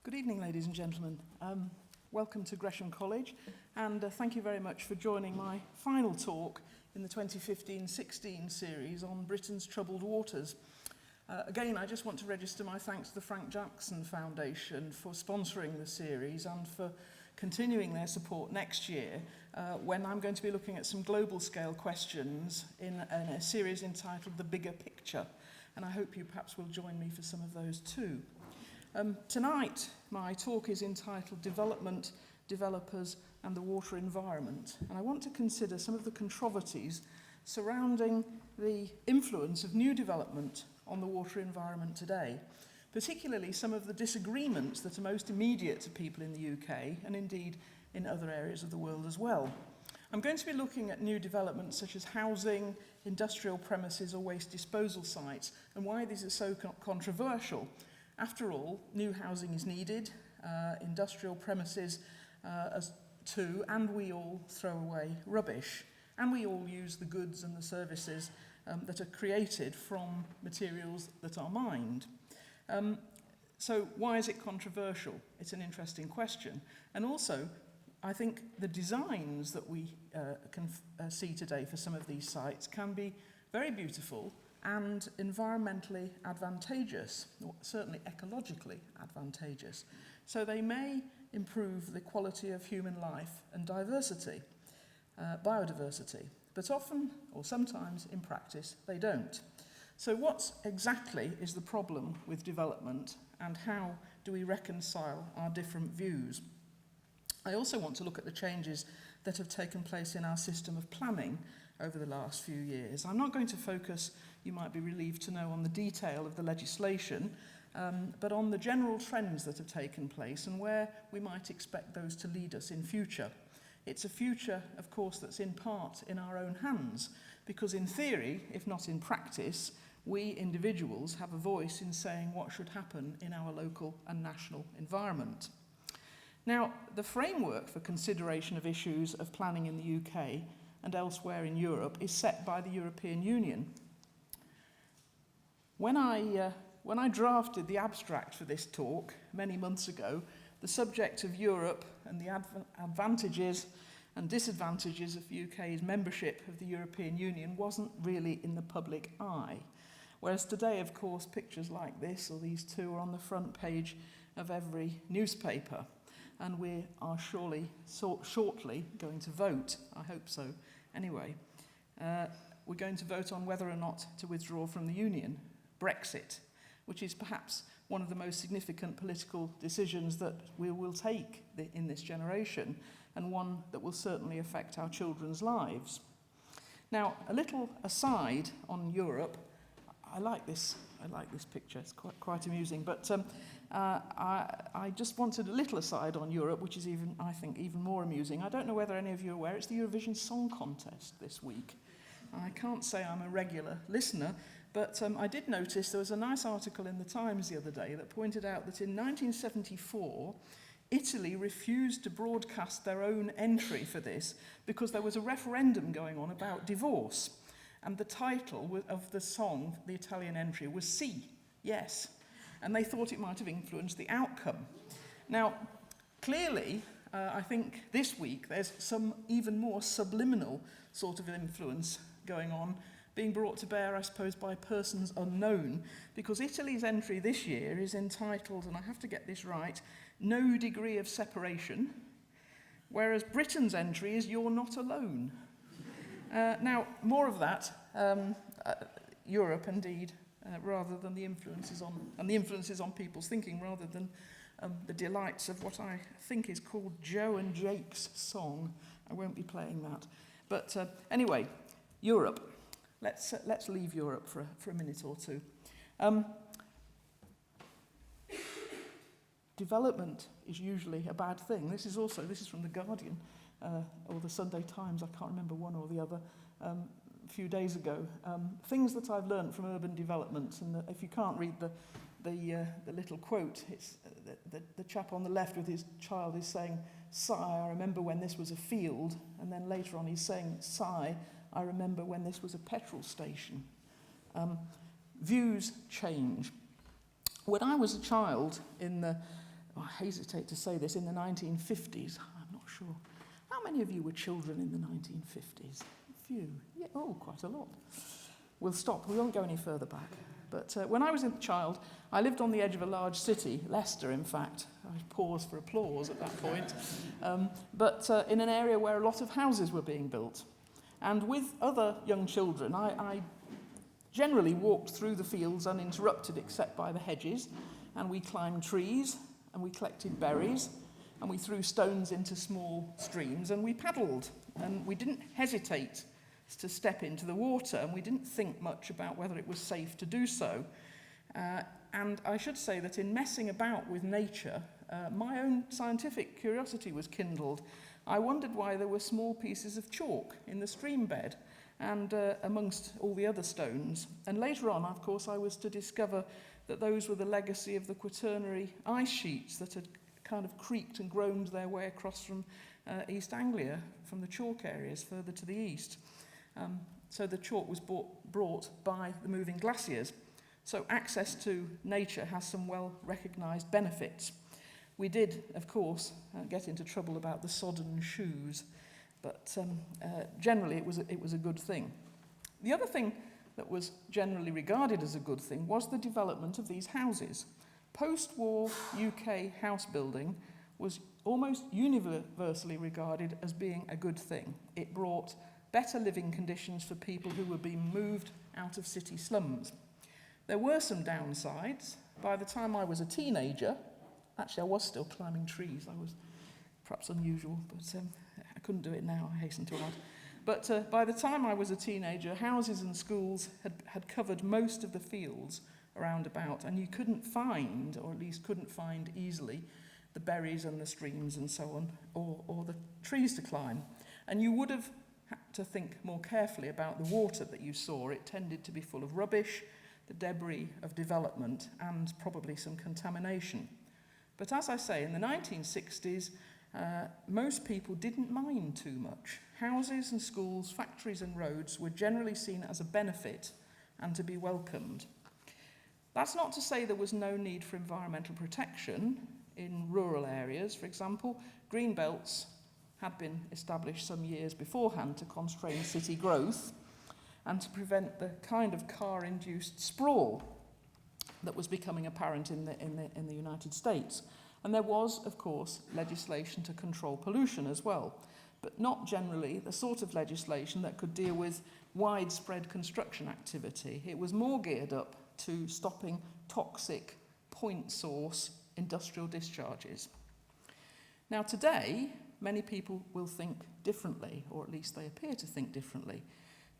Good evening, ladies and gentlemen. Welcome to Gresham College, and thank you very much for joining my final talk in the 2015-16 series on Britain's troubled waters. Again, I just want to register my thanks to the Frank Jackson Foundation for sponsoring the series and for continuing their support next year when I'm going to be looking at some global scale questions in a series entitled The Bigger Picture, and I hope you perhaps will join me for some of those too. Tonight, my talk is entitled Development, Developers and the Water Environment, and I want to consider some of the controversies surrounding the influence of new development on the water environment today, particularly some of the disagreements that are most immediate to people in the UK and indeed in other areas of the world as well. I'm going to be looking at new developments such as housing, industrial premises or waste disposal sites and why these are so controversial. After all, new housing is needed, industrial premises too, and we all throw away rubbish, and we all use the goods and the services that are created from materials that are mined. So why is it controversial? It's an interesting question. And also, I think the designs that we can see today for some of these sites can be very beautiful and environmentally advantageous, or certainly ecologically advantageous. So they may improve the quality of human life and diversity, biodiversity, but often, or sometimes in practice, they don't. So what exactly is the problem with development and how do we reconcile our different views? I also want to look at the changes that have taken place in our system of planning over the last few years. I'm not going to focus, you might be relieved to know, on the detail of the legislation, but on the general trends that have taken place and where we might expect those to lead us in future. It's a future, of course, that's in part in our own hands, because in theory, if not in practice, we individuals have a voice in saying what should happen in our local and national environment. Now, the framework for consideration of issues of planning in the UK and elsewhere in Europe is set by the European Union. When I drafted the abstract for this talk many months ago, the subject of Europe and the advantages and disadvantages of the UK's membership of the European Union wasn't really in the public eye. Whereas today, of course, pictures like this or these two are on the front page of every newspaper. And we are shortly going to vote, I hope so, anyway. We're going to vote on whether or not to withdraw from the Union, Brexit, which is perhaps one of the most significant political decisions that we will take in this generation, and one that will certainly affect our children's lives. Now, a little aside on Europe, I like this picture, it's quite amusing, but I just wanted a little aside on Europe, which is I think even more amusing. I don't know whether any of you are aware, it's the Eurovision Song Contest this week. I can't say I'm a regular listener, but I did notice there was a nice article in the Times the other day that pointed out that in 1974, Italy refused to broadcast their own entry for this because there was a referendum going on about divorce. And the title of the song, the Italian entry, was Sì, yes. And they thought it might have influenced the outcome. Now, clearly, I think this week there's some even more subliminal sort of influence going on, being brought to bear, I suppose, by persons unknown, because Italy's entry this year is entitled, and I have to get this right, No Degree of Separation, whereas Britain's entry is You're Not Alone. Now, more of that, Europe indeed, rather than the influences on people's thinking, rather than the delights of what I think is called Joe and Jake's song. I won't be playing that. But anyway, Europe. Let's leave Europe for a minute or two. Development is usually a bad thing. This is from The Guardian or the Sunday Times, I can't remember one or the other, a few days ago. Things that I've learned from urban development, and if you can't read the little quote, it's the chap on the left with his child is saying, "Sigh, I remember when this was a field," and then later on he's saying, "Sigh, I remember when this was a petrol station." Views change. When I was a child in the I hesitate to say this, in the 1950s. I'm not sure. How many of you were children in the 1950s? A few. Yeah, oh, quite a lot. We'll stop. We won't go any further back. But when I was a child, I lived on the edge of a large city, Leicester, in fact. I paused for applause at that point. But in an area where a lot of houses were being built. And with other young children, I generally walked through the fields uninterrupted except by the hedges, and we climbed trees, and we collected berries, and we threw stones into small streams, and we paddled, and we didn't hesitate to step into the water, and we didn't think much about whether it was safe to do so. And I should say that in messing about with nature, my own scientific curiosity was kindled. I wondered why there were small pieces of chalk in the stream bed and amongst all the other stones. And later on, of course, I was to discover that those were the legacy of the Quaternary ice sheets that had kind of creaked and groaned their way across from East Anglia, from the chalk areas further to the east. So the chalk was brought by the moving glaciers. So access to nature has some well-recognised benefits. We did, of course, get into trouble about the sodden shoes, but generally it was a good thing. The other thing that was generally regarded as a good thing was the development of these houses. Post-war UK house building was almost universally regarded as being a good thing. It brought better living conditions for people who were being moved out of city slums. There were some downsides. By the time I was a teenager, actually I was still climbing trees. I was perhaps unusual, but I couldn't do it now, I hasten to add. But by the time I was a teenager, houses and schools had covered most of the fields around about, and you couldn't find, or at least couldn't find easily, the berries and the streams and so on, or the trees to climb. And you would have had to think more carefully about the water that you saw. It tended to be full of rubbish, the debris of development, and probably some contamination. But as I say, in the 1960s, most people didn't mind too much. Houses and schools, factories and roads were generally seen as a benefit and to be welcomed. That's not to say there was no need for environmental protection in rural areas. For example, green belts had been established some years beforehand to constrain city growth and to prevent the kind of car-induced sprawl that was becoming apparent in the United States. And there was, of course, legislation to control pollution as well, but not generally the sort of legislation that could deal with widespread construction activity. It was more geared up to stopping toxic, point source industrial discharges. Now today, many people will think differently, or at least they appear to think differently.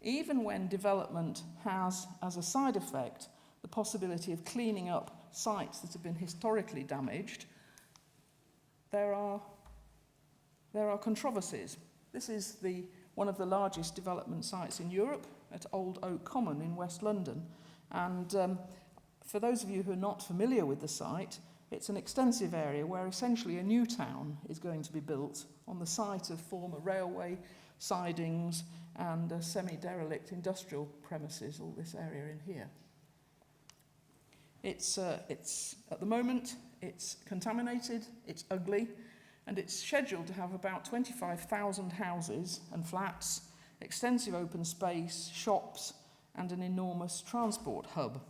Even when development has, as a side effect, the possibility of cleaning up sites that have been historically damaged, there are controversies. This is one of the largest development sites in Europe at Old Oak Common in West London. And for those of you who are not familiar with the site, it's an extensive area where essentially a new town is going to be built on the site of former railway sidings and semi-derelict industrial premises, all this area in here. It's at the moment, it's contaminated, it's ugly, and it's scheduled to have about 25,000 houses and flats, extensive open space, shops, and an enormous transport hub.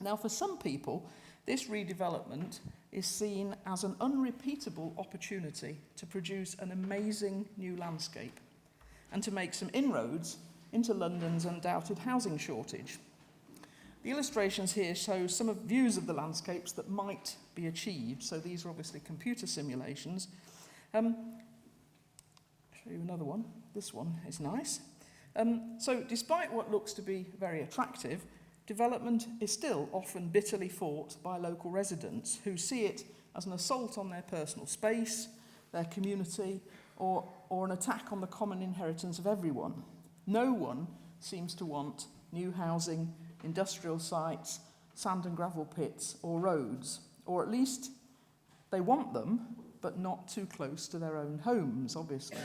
Now, for some people, this redevelopment is seen as an unrepeatable opportunity to produce an amazing new landscape and to make some inroads into London's undoubted housing shortage. The illustrations here show some of views of the landscapes that might be achieved. So these are obviously computer simulations. I'll show you another one. This one is nice. So despite what looks to be very attractive, development is still often bitterly fought by local residents who see it as an assault on their personal space, their community, or an attack on the common inheritance of everyone. No one seems to want new housing, industrial sites, sand and gravel pits, or roads, or at least they want them, but not too close to their own homes, obviously.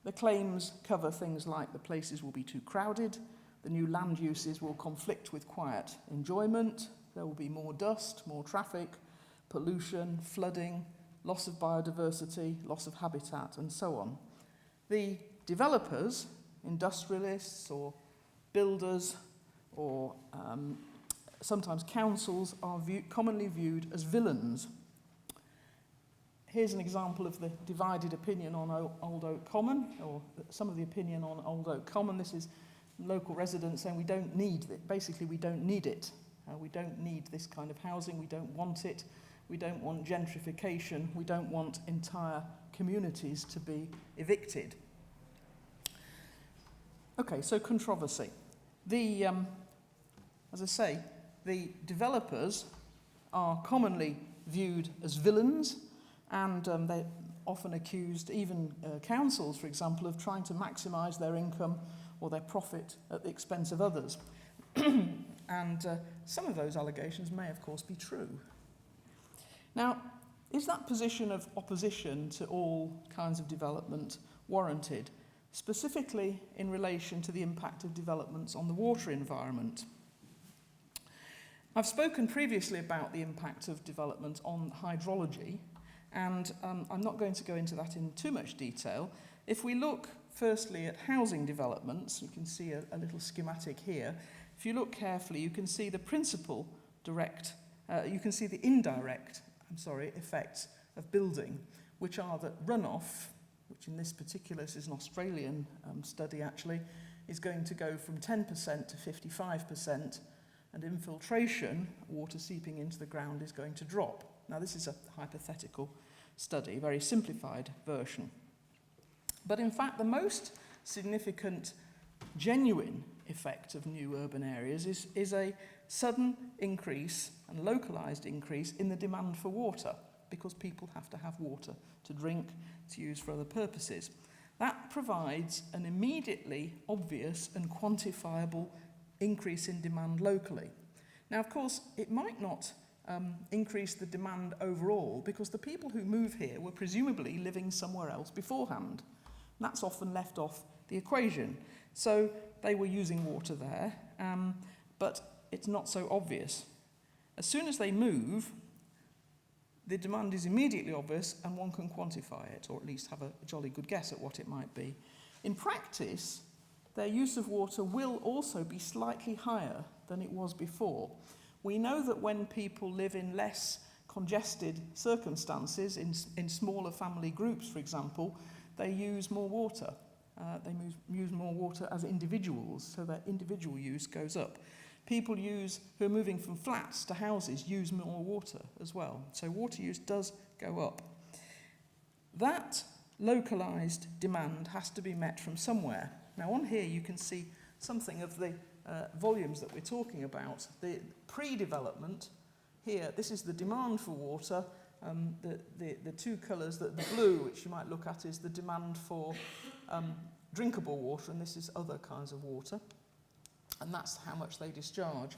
The claims cover things like the places will be too crowded, the new land uses will conflict with quiet enjoyment, there will be more dust, more traffic, pollution, flooding, loss of biodiversity, loss of habitat, and so on. The developers, industrialists or builders or sometimes councils are commonly viewed as villains. Here's an example of the divided opinion on Old Oak Common, or some of the opinion on Old Oak Common. This is local residents saying we don't need it. Basically, we don't need it. We don't need this kind of housing. We don't want it. We don't want gentrification. We don't want entire communities to be evicted. Okay, so controversy. As I say, the developers are commonly viewed as villains, and they're often accused, even councils, for example, of trying to maximise their income or their profit at the expense of others. And some of those allegations may, of course, be true. Now, is that position of opposition to all kinds of development warranted, specifically in relation to the impact of developments on the water environment? I've spoken previously about the impact of development on hydrology, and I'm not going to go into that in too much detail. If we look firstly at housing developments, you can see a little schematic here. If you look carefully, you can see the principal you can see the indirect effects of building, which are that runoff, which in this is an Australian study actually, is going to go from 10% to 55%, and infiltration, water seeping into the ground, is going to drop. Now, this is a hypothetical study, very simplified version. But in fact, the most significant, genuine effect of new urban areas is a sudden increase and localised increase in the demand for water, because people have to have water to drink, to use for other purposes. That provides an immediately obvious and quantifiable increase in demand locally. Now, of course, it might not increase the demand overall, because the people who move here were presumably living somewhere else beforehand. And that's often left off the equation. So they were using water there, but it's not so obvious. As soon as they move, the demand is immediately obvious, and one can quantify it, or at least have a jolly good guess at what it might be. In practice, their use of water will also be slightly higher than it was before. We know that when people live in less congested circumstances, in smaller family groups, for example, they use more water. They use more water as individuals, so their individual use goes up. People who are moving from flats to houses use more water as well. So water use does go up. That localised demand has to be met from somewhere. Now, on here you can see something of the volumes that we're talking about. The pre-development here, this is the demand for water. The two colours, the blue, which you might look at, is the demand for drinkable water, and this is other kinds of water. And that's how much they discharge.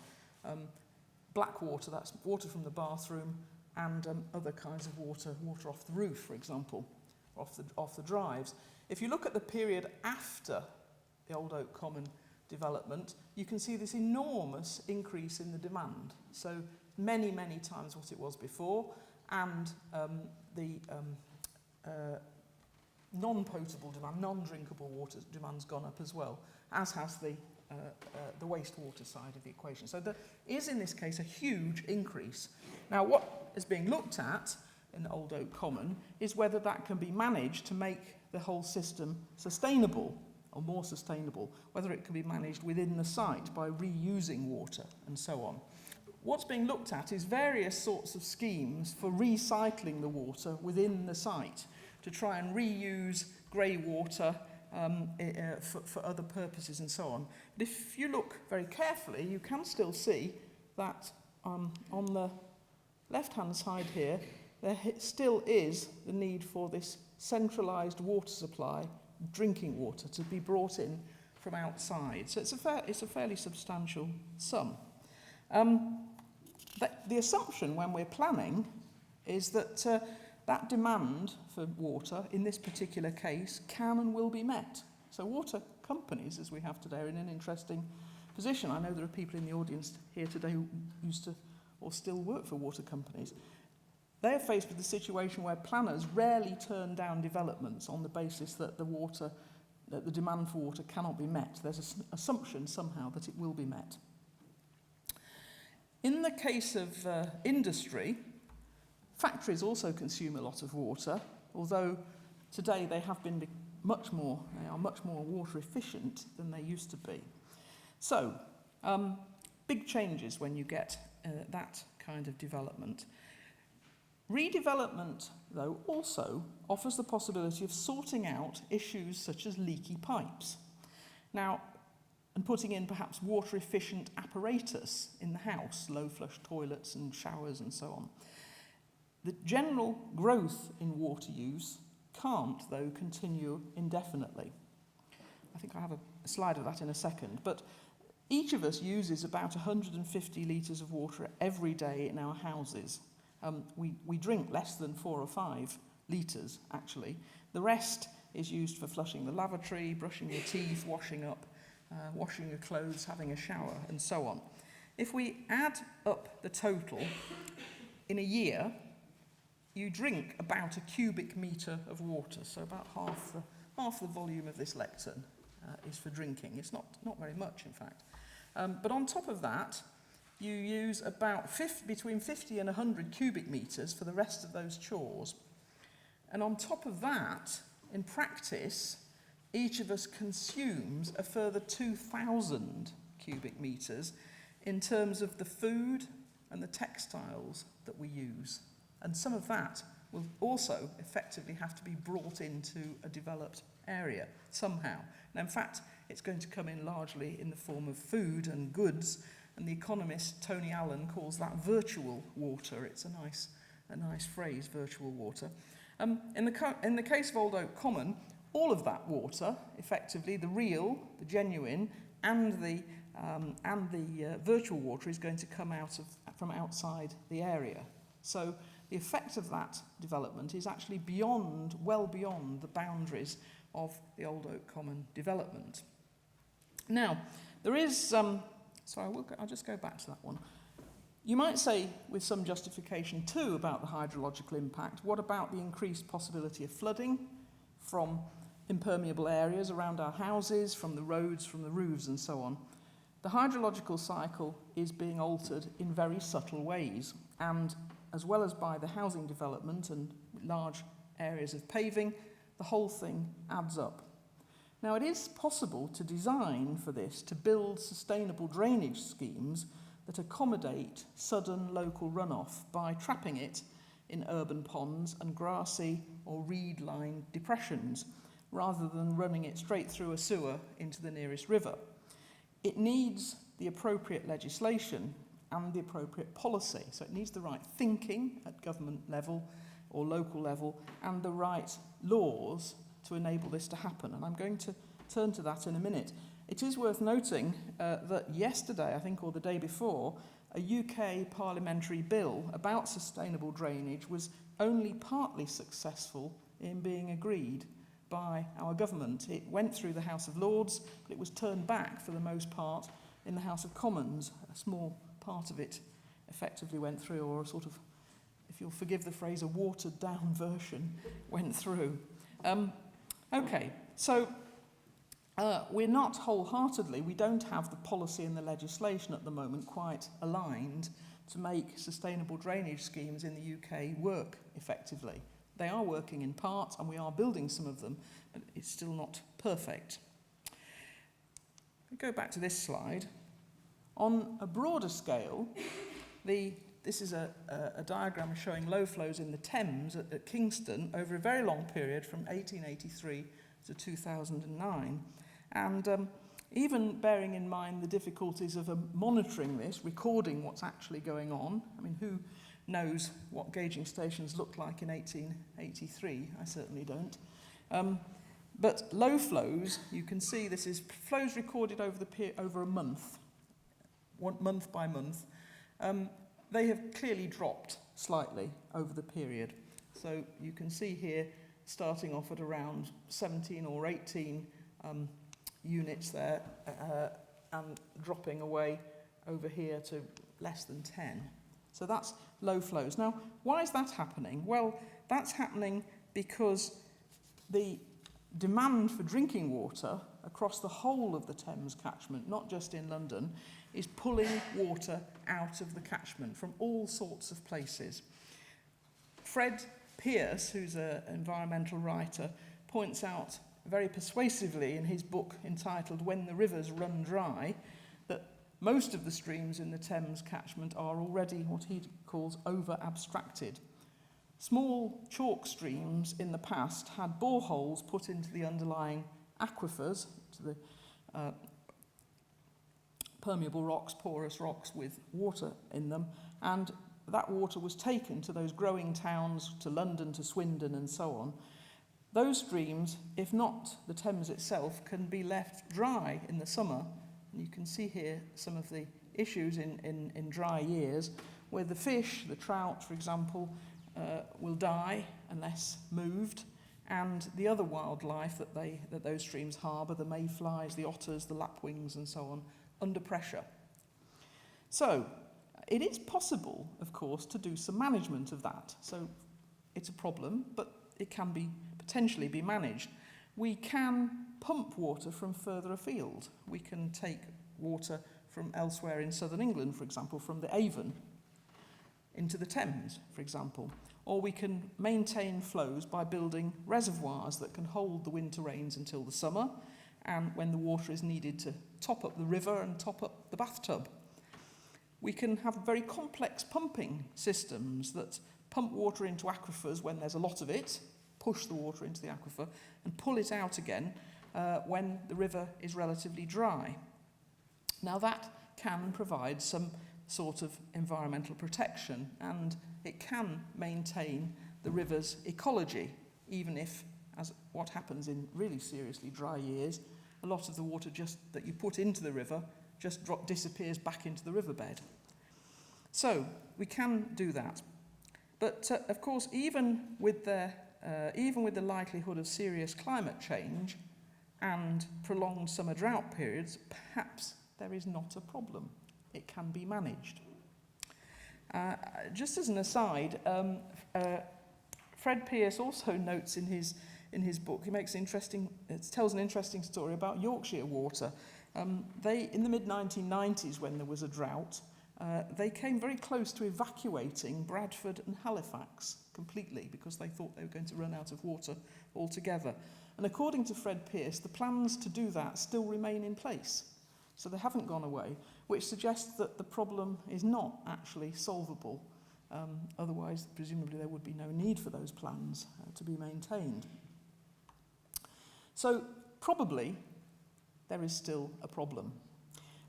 Black water, that's water from the bathroom, and other kinds of water off the roof, for example, off the drives. If you look at the period after the Old Oak Common development, you can see this enormous increase in the demand. So many, many times what it was before, and the non-potable demand, non-drinkable water demand's gone up as well, as has the wastewater side of the equation. So there is, in this case, a huge increase. Now, what is being looked at in Old Oak Common is whether that can be managed to make the whole system sustainable, or more sustainable, whether it can be managed within the site by reusing water and so on. What's being looked at is various sorts of schemes for recycling the water within the site to try and reuse grey water for other purposes and so on. But if you look very carefully, you can still see that on the left-hand side here, there still is the need for this centralised water supply, drinking water, to be brought in from outside. So it's a fairly substantial sum. The assumption when we're planning is that that demand for water, in this particular case, can and will be met. So water companies, as we have today, are in an interesting position. I know there are people in the audience here today who used to or still work for water companies. they are faced with the situation where planners rarely turn down developments on the basis that the demand for water cannot be met. There's an assumption somehow that it will be met. In the case of industry, factories also consume a lot of water, although today they are much more water efficient than they used to be. So, big changes when you get that kind of development. Redevelopment, though, also offers the possibility of sorting out issues such as leaky pipes. Now, and putting in perhaps water-efficient apparatus in the house, low-flush toilets and showers and so on. The general growth in water use can't, though, continue indefinitely. I think I have a slide of that in a second, but each of us uses about 150 litres of water every day in our houses. We drink less than 4 or 5 litres, actually. The rest is used for flushing the lavatory, brushing your teeth, washing up, washing your clothes, having a shower, and so on. If we add up the total, in a year, you drink about a cubic metre of water, so about half the volume of this lectern is for drinking. It's not very much, in fact. But on top of that, you use about between 50 and 100 cubic metres for the rest of those chores. And on top of that, in practice, each of us consumes a further 2,000 cubic metres in terms of the food and the textiles that we use. And some of that will also effectively have to be brought into a developed area somehow. Now, in fact, it's going to come in largely in the form of food and goods, and the economist Tony Allen calls that virtual water. It's a nice phrase, virtual water. In the case of Old Oak Common, all of that water, effectively, the real, the genuine, and the virtual water is going to come from outside the area. So the effect of that development is actually well beyond the boundaries of the Old Oak Common development. Now, there is I'll just go back to that one. You might say, with some justification too, about the hydrological impact, what about the increased possibility of flooding from impermeable areas around our houses, from the roads, from the roofs, and so on? The hydrological cycle is being altered in very subtle ways, and as well as by the housing development and large areas of paving, the whole thing adds up. Now, it is possible to design for this, to build sustainable drainage schemes that accommodate sudden local runoff by trapping it in urban ponds and grassy or reed-lined depressions, rather than running it straight through a sewer into the nearest river. It needs the appropriate legislation and the appropriate policy. So it needs the right thinking at government level or local level and the right laws to enable this to happen. And I'm going to turn to that in a minute. It is worth noting that yesterday, I think, or the day before, a UK parliamentary bill about sustainable drainage was only partly successful in being agreed by our government. It went through the House of Lords, but it was turned back for the most part in the House of Commons. A small part of it effectively went through, or a sort of, if you'll forgive the phrase, a watered down version went through. Okay, so we're not wholeheartedly, we don't have the policy and the legislation at the moment quite aligned to make sustainable drainage schemes in the UK work effectively. They are working in part, and we are building some of them, but it's still not perfect. Go back to this slide. On a broader scale, this is a diagram showing low flows in the Thames at Kingston over a very long period from 1883 to 2009. And even bearing in mind the difficulties of monitoring this, recording what's actually going on. I mean, who knows what gauging stations looked like in 1883? I certainly don't. But low flows, you can see this is flows recorded over a month by month. They have clearly dropped slightly over the period. So you can see here, starting off at around 17 or 18 units there, and dropping away over here to less than 10. So that's low flows. Now, why is that happening? Well, that's happening because the demand for drinking water across the whole of the Thames catchment, not just in London, is pulling water out of the catchment from all sorts of places. Fred Pearce, who's an environmental writer, points out very persuasively in his book entitled When the Rivers Run Dry that most of the streams in the Thames catchment are already what he calls over-abstracted. Small chalk streams in the past had boreholes put into the underlying aquifers, to the permeable rocks, porous rocks with water in them, and that water was taken to those growing towns, to London, to Swindon and so on. Those streams, if not the Thames itself, can be left dry in the summer. And you can see here some of the issues in dry years, where the fish, the trout, for example, will die unless moved, and the other wildlife that those streams harbour, the mayflies, the otters, the lapwings and so on, under pressure. So it is possible, of course, to do some management of that. So it's a problem, but it can potentially be managed. We can pump water from further afield. We can take water from elsewhere in southern England, for example, from the Avon into the Thames, for example. Or we can maintain flows by building reservoirs that can hold the winter rains until the summer, and when the water is needed to top up the river and top up the bathtub. We can have very complex pumping systems that pump water into aquifers when there's a lot of it, push the water into the aquifer, and pull it out again when the river is relatively dry. Now that can provide some sort of environmental protection, and it can maintain the river's ecology, even if, as what happens in really seriously dry years, a lot of the water that you put into the river just disappears back into the riverbed. So we can do that. But of course, even with the likelihood of serious climate change and prolonged summer drought periods, perhaps there is not a problem. It can be managed. Just as an aside, Fred Pearce also notes in his book, it tells an interesting story about Yorkshire water. In the mid-1990s, when there was a drought, they came very close to evacuating Bradford and Halifax completely because they thought they were going to run out of water altogether. And according to Fred Pearce, the plans to do that still remain in place. So they haven't gone away, which suggests that the problem is not actually solvable. Otherwise, presumably, there would be no need for those plans to be maintained. So probably there is still a problem.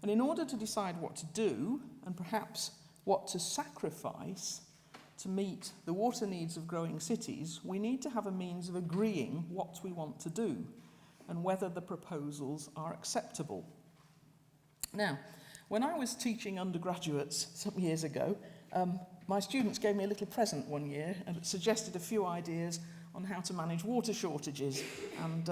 And in order to decide what to do, and perhaps what to sacrifice to meet the water needs of growing cities, we need to have a means of agreeing what we want to do and whether the proposals are acceptable. Now, when I was teaching undergraduates some years ago, my students gave me a little present one year and it suggested a few ideas on how to manage water shortages. And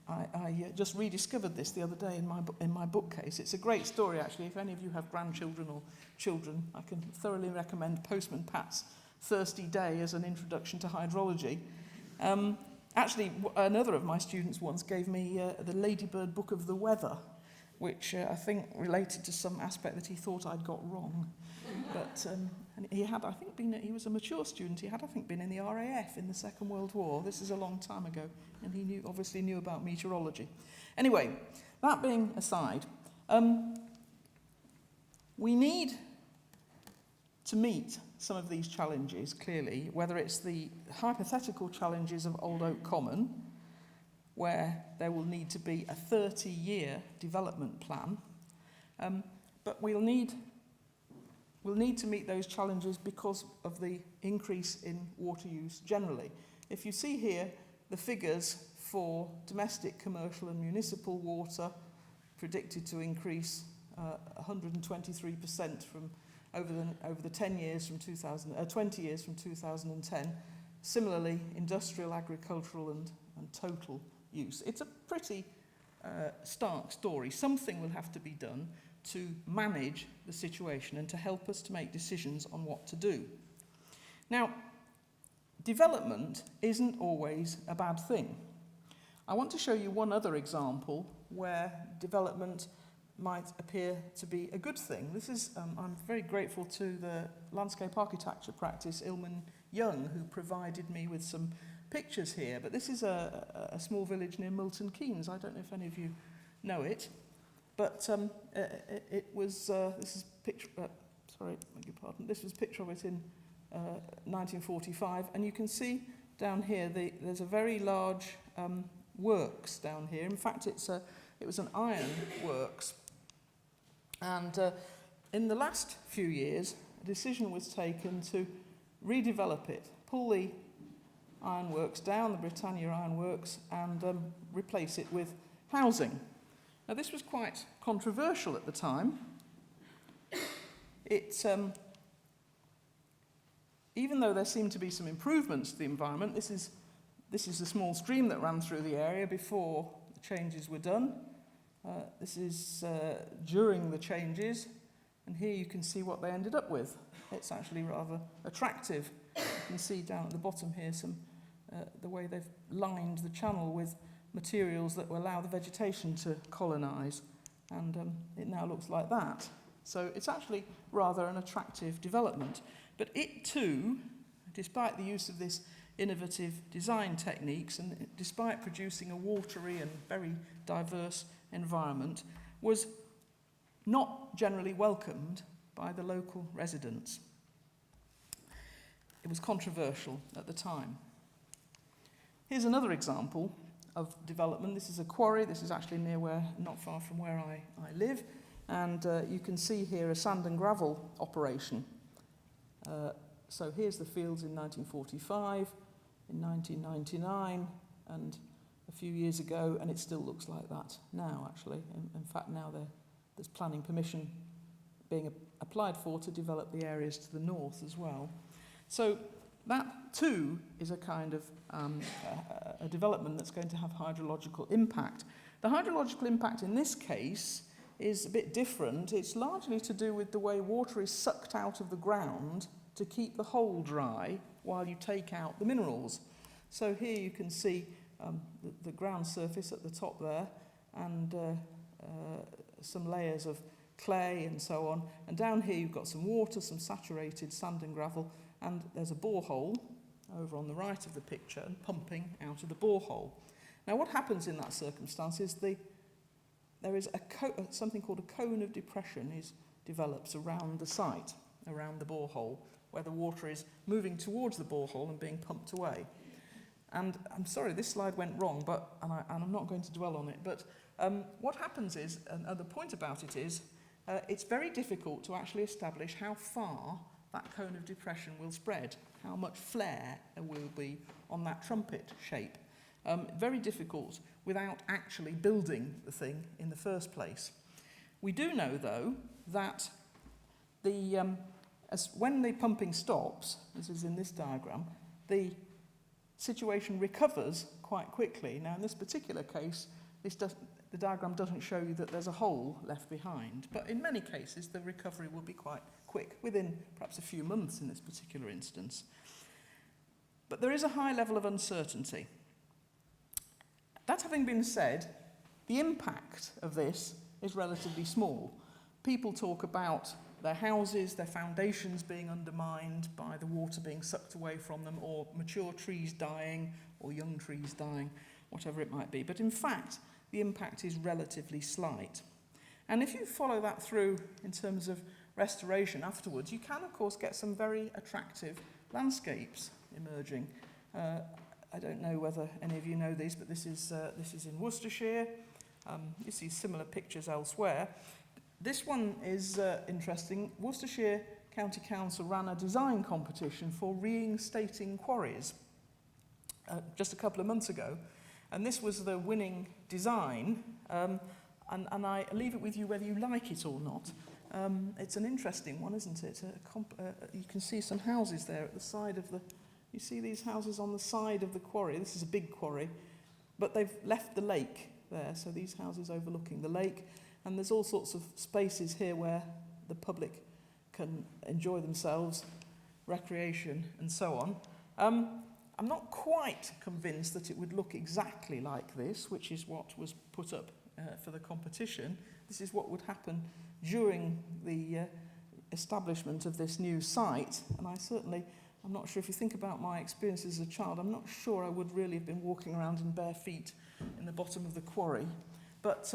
I just rediscovered this the other day in my bookcase. It's a great story, actually. If any of you have grandchildren or children, I can thoroughly recommend Postman Pat's Thirsty Day as an introduction to hydrology. Actually, another of my students once gave me the Ladybird Book of the Weather, which I think related to some aspect that he thought I'd got wrong. But and he was a mature student. He had, I think, been in the RAF in the Second World War. This is a long time ago, and he obviously knew about meteorology. Anyway, that being aside, we need to meet some of these challenges, clearly, whether it's the hypothetical challenges of Old Oak Common, where there will need to be a 30-year development plan. But we'll need to meet those challenges because of the increase in water use generally. If you see here the figures for domestic, commercial and municipal water predicted to increase 123% from over the 20 years from 2010. Similarly, industrial, agricultural and total use. It's a pretty stark story. Something will have to be done to manage the situation and to help us to make decisions on what to do. Now, development isn't always a bad thing. I want to show you one other example where development might appear to be a good thing. This is, I'm very grateful to the landscape architecture practice, Ilman Young, who provided me with some pictures here. But this is a small village near Milton Keynes. I don't know if any of you know it, but it was, this is picture, sorry, beg your pardon, this was a picture of it in 1945, and you can see down here there's a very large works down here. In fact, it was an iron works, and in the last few years a decision was taken to redevelop it, pull the ironworks down, the Britannia ironworks, and replace it with housing. Now, this was quite controversial at the time. Even though there seemed to be some improvements to the environment, this is the small stream that ran through the area before the changes were done. This is during the changes, and here you can see what they ended up with. It's actually rather attractive. You can see down at the bottom here the way they've lined the channel with materials that will allow the vegetation to colonise, and it now looks like that. So it's actually rather an attractive development. But it too, despite the use of this innovative design techniques and despite producing a watery and very diverse environment, was not generally welcomed by the local residents. It was controversial at the time. Here's another example of development. This is a quarry. This is actually not far from where I live. And you can see here a sand and gravel operation. So here's the fields in 1945, in 1999, and a few years ago, and it still looks like that now, actually. In fact, now there's planning permission being applied for to develop the areas to the north as well. So that too is a kind of a development that's going to have hydrological impact. The hydrological impact in this case is a bit different. It's largely to do with the way water is sucked out of the ground to keep the hole dry while you take out the minerals. So here you can see the ground surface at the top there, and some layers of clay and so on. And down here you've got some water, some saturated sand and gravel, and there's a borehole over on the right of the picture and pumping out of the borehole. Now, what happens in that circumstance is there is something called a cone of depression develops around the site, around the borehole, where the water is moving towards the borehole and being pumped away. And I'm sorry, this slide went wrong, and I'm not going to dwell on it, but what happens is, and the point about it is, it's very difficult to actually establish how far that cone of depression will spread, how much flare there will be on that trumpet shape. Very difficult without actually building the thing in the first place. We do know, though, that when the pumping stops, this is in this diagram, the situation recovers quite quickly. Now, in this particular case, the diagram doesn't show you that there's a hole left behind, but in many cases the recovery will be quite quick, within perhaps a few months in this particular instance. But there is a high level of uncertainty. That having been said, the impact of this is relatively small. People talk about their houses, their foundations being undermined by the water being sucked away from them, or mature trees dying, or young trees dying, whatever it might be. But in fact, the impact is relatively slight. And if you follow that through in terms of restoration afterwards, you can, of course, get some very attractive landscapes emerging. I don't know whether any of you know these, but this is in Worcestershire. You see similar pictures elsewhere. This one is interesting. Worcestershire County Council ran a design competition for reinstating quarries just a couple of months ago, and this was the winning design, and I leave it with you whether you like it or not. It's an interesting one, isn't it? You can see some houses there at the side of the... You see these houses on the side of the quarry. This is a big quarry, but they've left the lake there, so these houses overlooking the lake. and there's all sorts of spaces here where the public can enjoy themselves, recreation and so on. I'm not quite convinced that it would look exactly like this, which is what was put up for the competition. This is what would happen during the establishment of this new site, and I'm not sure, if you think about my experience as a child, I'm not sure I would really have been walking around in bare feet in the bottom of the quarry. But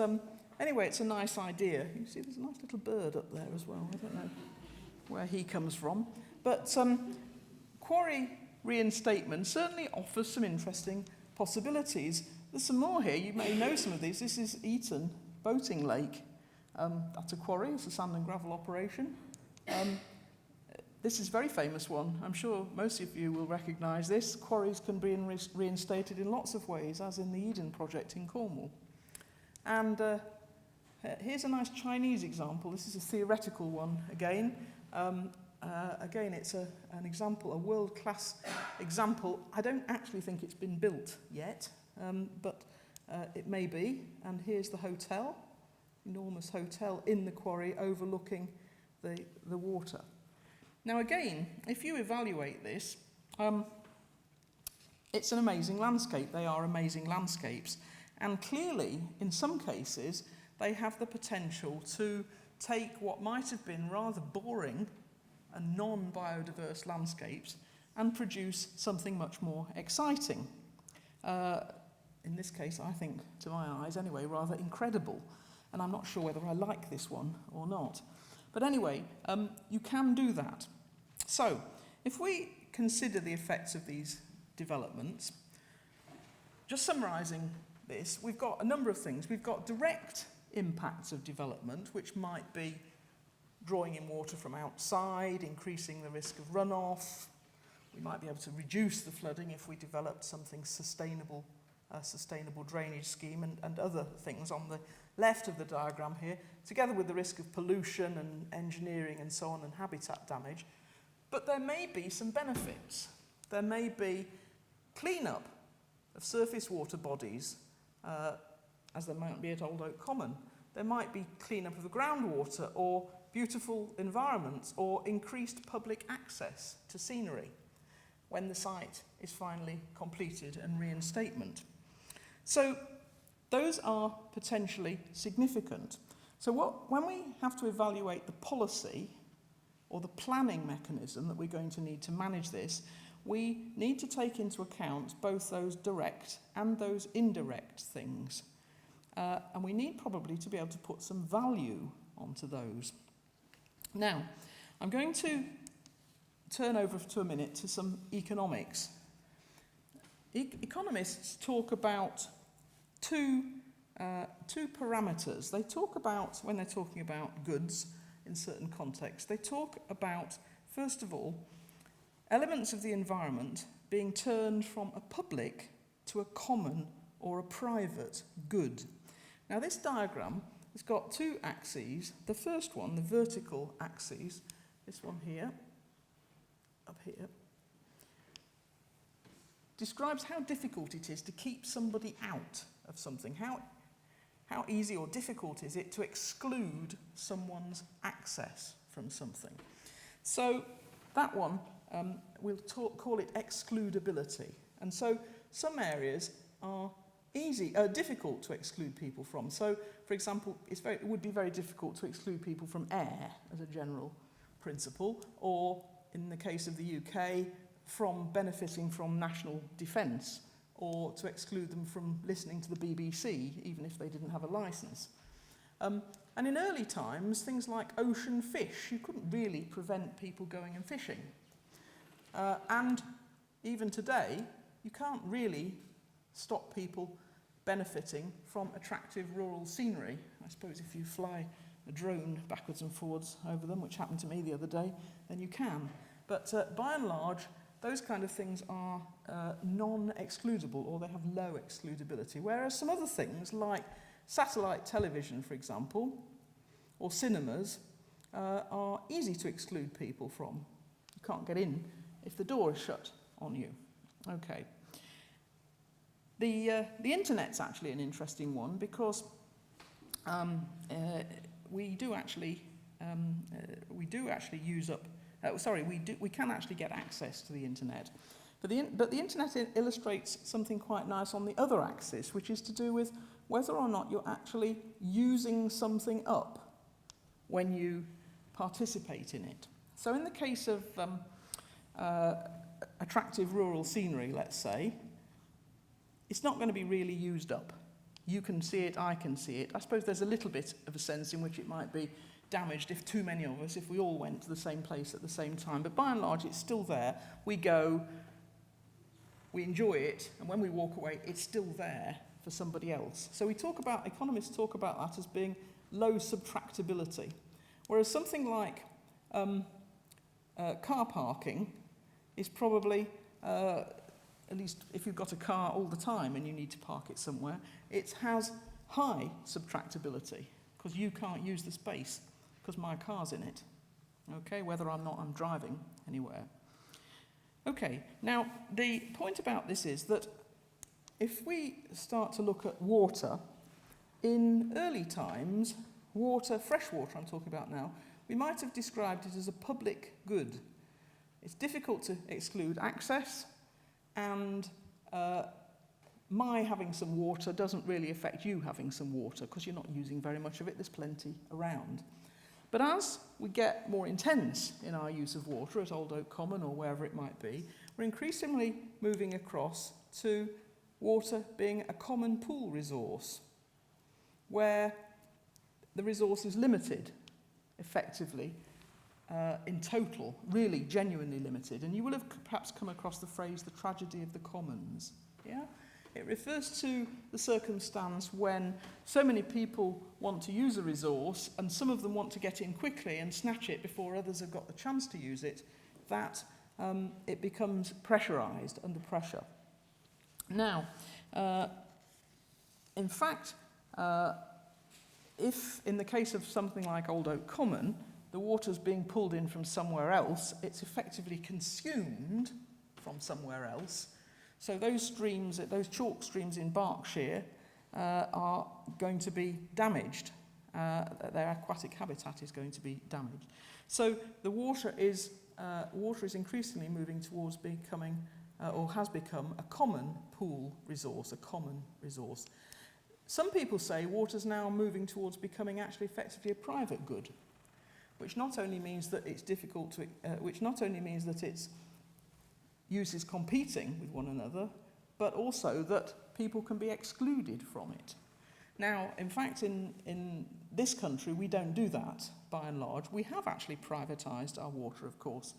anyway, it's a nice idea. You see there's a nice little bird up there as well. I don't know where he comes from. But quarry reinstatement certainly offers some interesting possibilities. There's some more here. You may know some of these. This is Eton Boating Lake. That's a quarry. It's a sand and gravel operation. This is a very famous one. I'm sure most of you will recognise this. Quarries can be reinstated in lots of ways, as in the Eden project in Cornwall. And here's a nice Chinese example. This is a theoretical one again. Again, it's an example, a world-class example. I don't actually think it's been built yet, but it may be. And here's the hotel, enormous hotel in the quarry overlooking the water. Now again, if you evaluate this, it's an amazing landscape. They are amazing landscapes. And clearly, in some cases, they have the potential to take what might have been rather boring and non-biodiverse landscapes and produce something much more exciting. In this case, I think, to my eyes anyway, rather incredible. And I'm not sure whether I like this one or not. But anyway, you can do that. So, if we consider the effects of these developments, just summarising this, we've got a number of things. We've got direct impacts of development, which might be drawing in water from outside, increasing the risk of runoff. We might be able to reduce the flooding if we developed something sustainable, a sustainable drainage scheme and other things on the left of the diagram here, together with the risk of pollution and engineering and so on and habitat damage. But there may be some benefits. There may be clean-up of surface water bodies, as there might be at Old Oak Common. There might be clean-up of the groundwater or beautiful environments or increased public access to scenery when the site is finally completed and reinstatement. So those are potentially significant. So when we have to evaluate the policy or the planning mechanism that we're going to need to manage this, we need to take into account both those direct and those indirect things. And we need probably to be able to put some value onto those. Now, I'm going to turn over to a minute to some economics. Economists talk about two parameters. They talk about, when they're talking about goods in certain contexts, they talk about, first of all, elements of the environment being turned from a public to a common or a private good. Now this diagram has got two axes. The first one, the vertical axis, this one here, up here, describes how difficult it is to keep somebody out of something. How easy or difficult is it to exclude someone's access from something? So that one, we'll call it excludability. And so some areas are difficult to exclude people from. So, for example, it would be very difficult to exclude people from air as a general principle, or in the case of the UK, from benefiting from national defence, or to exclude them from listening to the BBC, even if they didn't have a licence. And in early times, things like ocean fish, you couldn't really prevent people going and fishing. And even today, you can't really stop people benefiting from attractive rural scenery. I suppose if you fly a drone backwards and forwards over them, which happened to me the other day, then you can. But by and large, those kind of things are non-excludable, or they have low excludability, whereas some other things like satellite television, for example, or cinemas, are easy to exclude people from. You can't get in if the door is shut on you. Okay. The internet's actually an interesting one, because we do actually use up. We can actually get access to the internet. But the internet illustrates something quite nice on the other axis, which is to do with whether or not you're actually using something up when you participate in it. So in the case of attractive rural scenery, let's say, it's not going to be really used up. You can see it, I can see it. I suppose there's a little bit of a sense in which it might be damaged if too many of us, if we all went to the same place at the same time. But by and large, it's still there. We go, we enjoy it, and when we walk away, it's still there for somebody else. So economists talk about that as being low subtractability. Whereas something like car parking is probably, at least if you've got a car all the time and you need to park it somewhere, it has high subtractability because you can't use the space because my car's in it, okay, whether I'm driving anywhere. Okay, now the point about this is that if we start to look at water, in early times, fresh water I'm talking about now, we might have described it as a public good. It's difficult to exclude access, and my having some water doesn't really affect you having some water because you're not using very much of it, there's plenty around. But as we get more intense in our use of water at Old Oak Common or wherever it might be, we're increasingly moving across to water being a common pool resource, where the resource is limited, effectively, in total, really genuinely limited. And you will have perhaps come across the phrase, the tragedy of the commons. Yeah? It refers to the circumstance when so many people want to use a resource and some of them want to get in quickly and snatch it before others have got the chance to use it, that it becomes pressurized under pressure. Now, in fact, if in the case of something like Old Oak Common, the water's being pulled in from somewhere else, it's effectively consumed from somewhere else. So those streams, those chalk streams in Berkshire, are going to be damaged. Their aquatic habitat is going to be damaged. So the water is increasingly moving towards becoming, or has become, a common pool resource, a common resource. Some people say water's now moving towards becoming actually effectively a private good, which not only means that it's difficult to, which not only means that its use is competing with one another, but also that people can be excluded from it. Now, in fact, in this country, we don't do that, by and large. We have actually privatised our water, of course.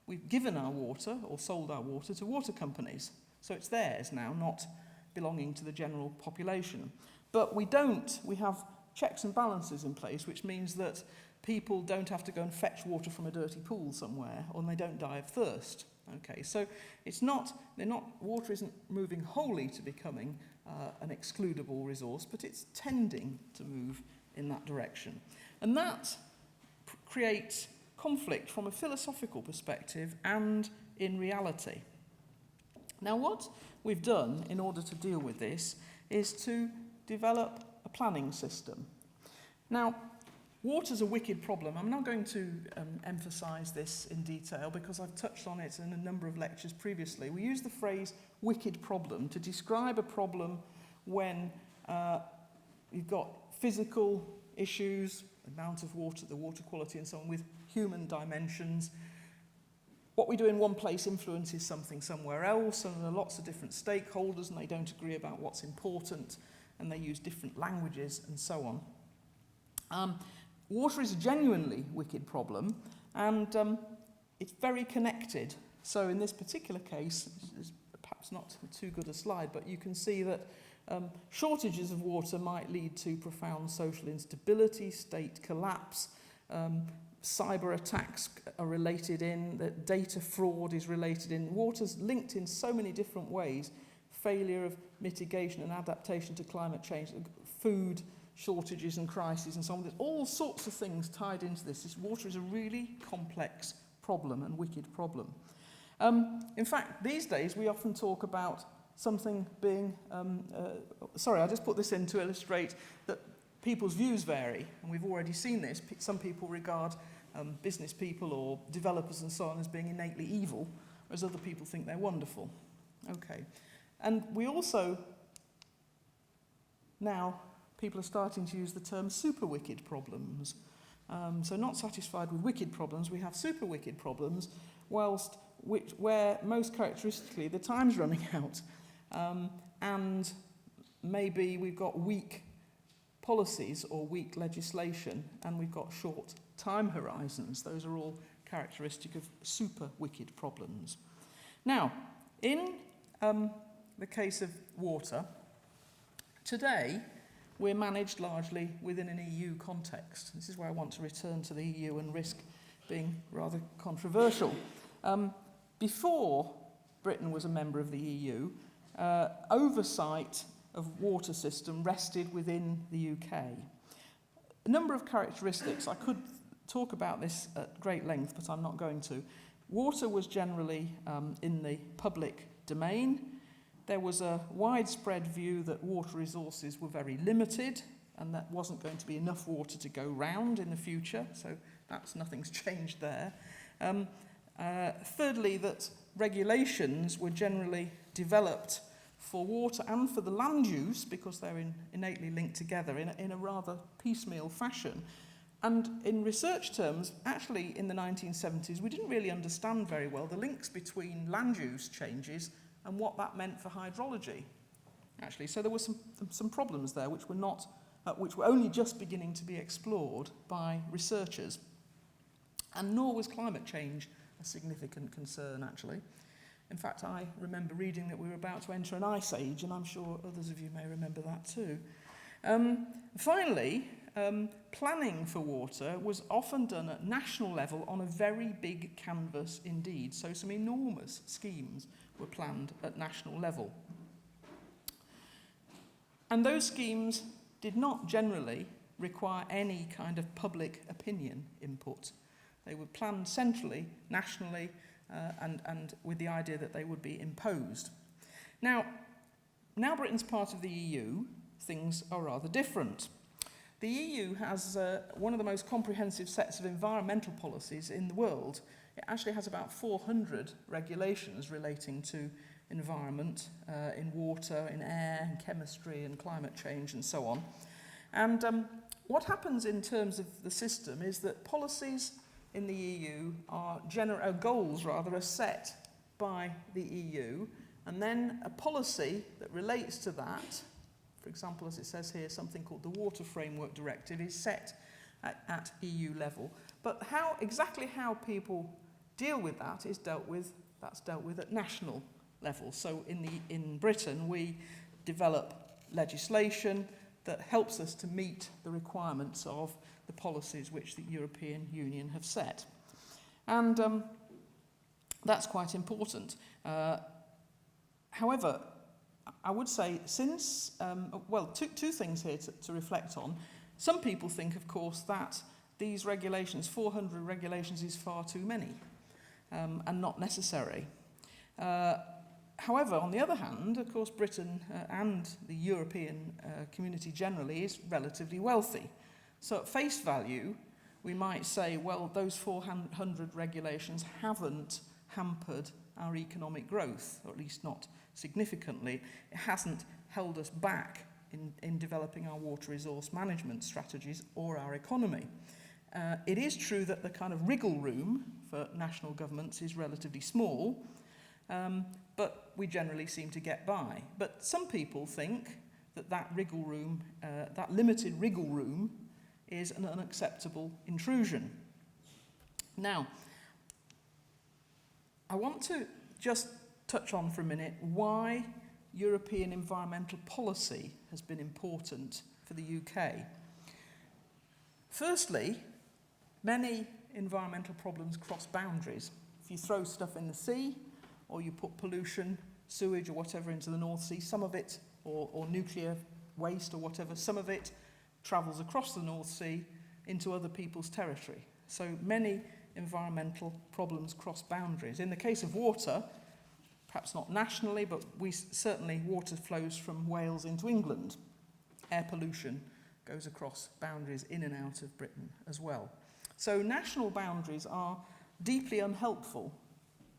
We've given our water, or sold our water, to water companies. So it's theirs now, not belonging to the general population. But we have checks and balances in place, which means that people don't have to go and fetch water from a dirty pool somewhere, or they don't die of thirst. Okay, so water isn't moving wholly to becoming an excludable resource, but it's tending to move in that direction. And that creates conflict from a philosophical perspective and in reality. Now, what we've done in order to deal with this is to develop a planning system. Now, water's a wicked problem. I'm not going to emphasise this in detail because I've touched on it in a number of lectures previously. We use the phrase wicked problem to describe a problem when you've got physical issues, amount of water, the water quality and so on, with human dimensions. What we do in one place influences something somewhere else, and there are lots of different stakeholders and they don't agree about what's important and they use different languages and so on. Water is a genuinely wicked problem, and it's very connected. So in this particular case, it's perhaps not too good a slide, but you can see that shortages of water might lead to profound social instability, state collapse, cyber attacks are related in, that data fraud is related in. Water's linked in so many different ways: failure of mitigation and adaptation to climate change, food shortages and crises and so on. There's all sorts of things tied into this. Water is a really complex problem and wicked problem. In fact, these days we often talk about something being... sorry, I just put this in to illustrate that people's views vary, and we've already seen this. Some people regard business people or developers and so on as being innately evil, whereas other people think they're wonderful. Okay. And we also, now, people are starting to use the term super wicked problems. So not satisfied with wicked problems, we have super wicked problems, where most characteristically the time's running out. And maybe we've got weak policies or weak legislation, and we've got short time horizons. Those are all characteristic of super wicked problems. Now, in the case of water, today we're managed largely within an EU context. This is where I want to return to the EU and risk being rather controversial. Before Britain was a member of the EU, oversight of water system rested within the UK. A number of characteristics. I could talk about this at great length, but I'm not going to. Water was generally in the public domain. There was a widespread view that water resources were very limited and that wasn't going to be enough water to go round in the future, so nothing's changed there. Thirdly, that regulations were generally developed for water and for the land use, because they're innately linked together in a rather piecemeal fashion. And in research terms, actually in the 1970s, we didn't really understand very well the links between land use changes and what that meant for hydrology, actually. So there were some problems there which were only just beginning to be explored by researchers. And nor was climate change a significant concern, actually. In fact, I remember reading that we were about to enter an ice age, and I'm sure others of you may remember that too. Finally, planning for water was often done at national level on a very big canvas indeed. So some enormous schemes were planned at national level. And those schemes did not generally require any kind of public opinion input. They were planned centrally, nationally, and with the idea that they would be imposed. Now Britain's part of the EU, things are rather different. The EU has one of the most comprehensive sets of environmental policies in the world. It actually has about 400 regulations relating to environment, in water, in air, in chemistry, and climate change, and so on. And what happens in terms of the system is that policies in the EU goals are set by the EU, and then a policy that relates to that, for example, as it says here, something called the Water Framework Directive, is set at EU level. But exactly how people deal with that is dealt with at national level. So in Britain, we develop legislation that helps us to meet the requirements of the policies which the European Union have set. And that's quite important. However, I would say since, two things here to reflect on. Some people think, of course, that these regulations, 400 regulations, is far too many and not necessary. However, on the other hand, of course, Britain and the European community generally is relatively wealthy. So at face value, we might say, well, those 400 regulations haven't hampered our economic growth, or at least not significantly. It hasn't held us back in developing our water resource management strategies or our economy. It is true that the kind of wriggle room for national governments is relatively small, but we generally seem to get by. But some people think that wriggle room, that limited wriggle room, is an unacceptable intrusion. Now, I want to just touch on for a minute why European environmental policy has been important for the UK. Firstly, many environmental problems cross boundaries. If you throw stuff in the sea, or you put pollution, sewage or whatever into the North Sea, some of it, or nuclear waste or whatever, some of it travels across the North Sea into other people's territory. So many environmental problems cross boundaries. In the case of water, perhaps not nationally, but certainly water flows from Wales into England. Air pollution goes across boundaries in and out of Britain as well. So national boundaries are deeply unhelpful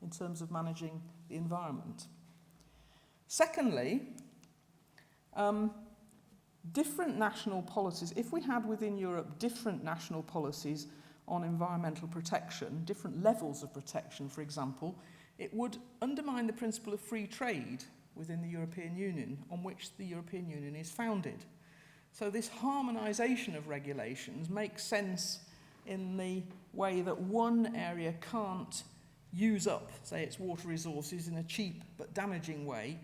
in terms of managing the environment. Secondly, different national policies, if we had within Europe different national policies on environmental protection, different levels of protection, for example, it would undermine the principle of free trade within the European Union, on which the European Union is founded. So this harmonisation of regulations makes sense in the way that one area can't use up, say, its water resources in a cheap but damaging way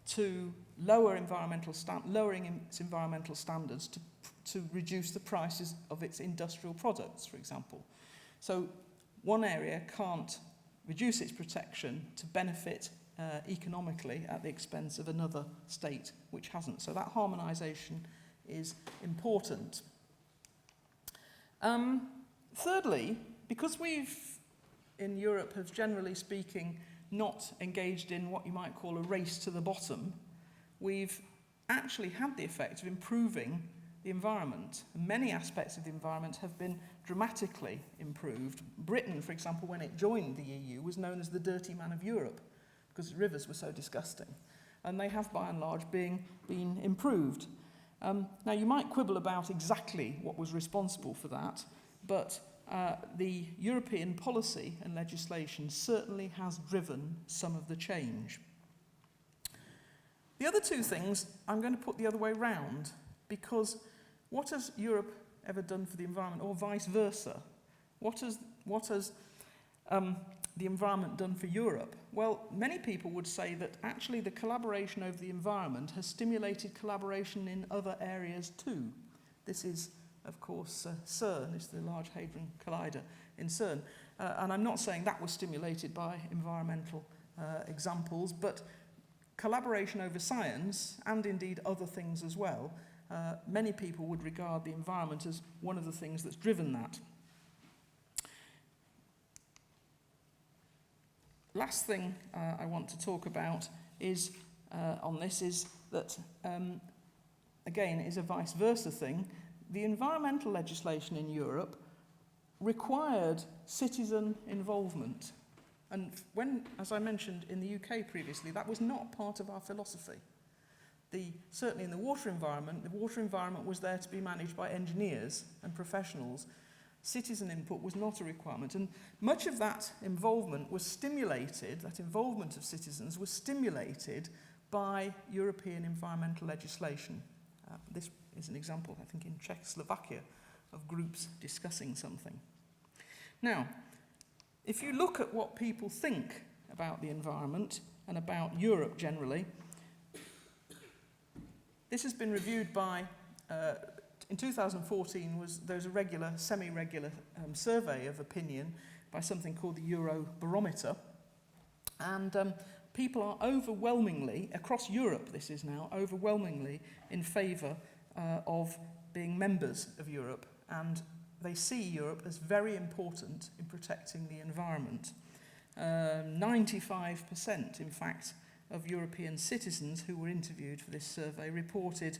to lowering its environmental standards to reduce the prices of its industrial products, for example. So one area can't reduce its protection to benefit economically at the expense of another state which hasn't. So that harmonisation is important. Thirdly, because we've in Europe have generally speaking not engaged in what you might call a race to the bottom, we've actually had the effect of improving the environment. Many aspects of the environment have been dramatically improved. Britain, for example, when it joined the EU, was known as the dirty man of Europe because its rivers were so disgusting. And they have, by and large, been improved. Now, you might quibble about exactly what was responsible for that, but the European policy and legislation certainly has driven some of the change. The other two things I'm going to put the other way round, because what has Europe ever done for the environment, or vice versa? What has the environment done for Europe? Well, many people would say that actually the collaboration over the environment has stimulated collaboration in other areas too. This is, of course, CERN is the Large Hadron Collider in CERN. And I'm not saying that was stimulated by environmental examples, but collaboration over science, and indeed other things as well, many people would regard the environment as one of the things that's driven that. Last thing I want to talk about is on this is that, again, it is a vice versa thing. The environmental legislation in Europe required citizen involvement. And when, as I mentioned in the UK previously, that was not part of our philosophy. Certainly in the water environment was there to be managed by engineers and professionals. Citizen input was not a requirement. And much of that involvement was stimulated, that involvement of citizens was stimulated by European environmental legislation. This is an example, I think, in Czechoslovakia of groups discussing something. Now, if you look at what people think about the environment and about Europe generally, this has been reviewed by, in 2014, there was a regular, semi-regular survey of opinion by something called the Eurobarometer. And people are overwhelmingly, across Europe this is now, overwhelmingly in favour of being members of Europe, and they see Europe as very important in protecting the environment. 95%, in fact, of European citizens who were interviewed for this survey reported